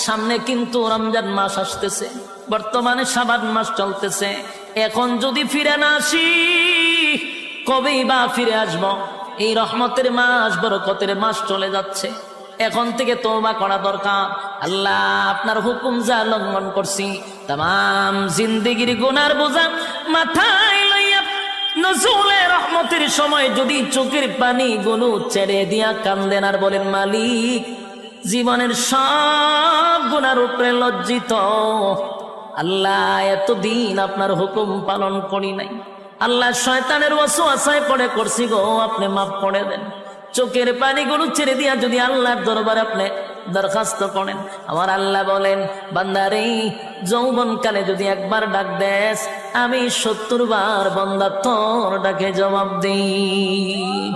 সামনে কিন্তু রমজান মাস আসতেছে, বর্তমানে শাবান মাস চলতেছে। এখন যদি ফিরে না আসি কবেই বা ফিরে আসবো? এই রহমতের মাস, বরকতের মাস চলে যাচ্ছে। এখন থেকে তওবা করা দরকার। আল্লাহ, আপনার হুকুম যা লঙ্ঘন করছি, তাম জিন্দেগির গুনার বোঝা মাথায় লইয়া নজুলে রহমতের সময় যদি চোখের পানি গুলো ছেড়ে দিয়া কান্দেন আর বলেন, মালিক, জীবনের সব গুনার উপরে লজ্জিত। আল্লাহ, এতদিন আপনার হুকুম পালন করি নাই। আল্লাহ, শয়তানের ওয়াসওয়াসায় পড়ে করছি গো, আপনি মাফ করে দেন। চোখের পানিগুলো ছেড়ে দিয়া যদি আল্লাহর দরবারে আপনি দরখাস্ত করেন, আমার আল্লাহ বলেন, বান্দারে, যৌবনকালে যদি একবার ডাক দেস, আমি 70 বার বান্দা তোর ডাকে জবাব দিই।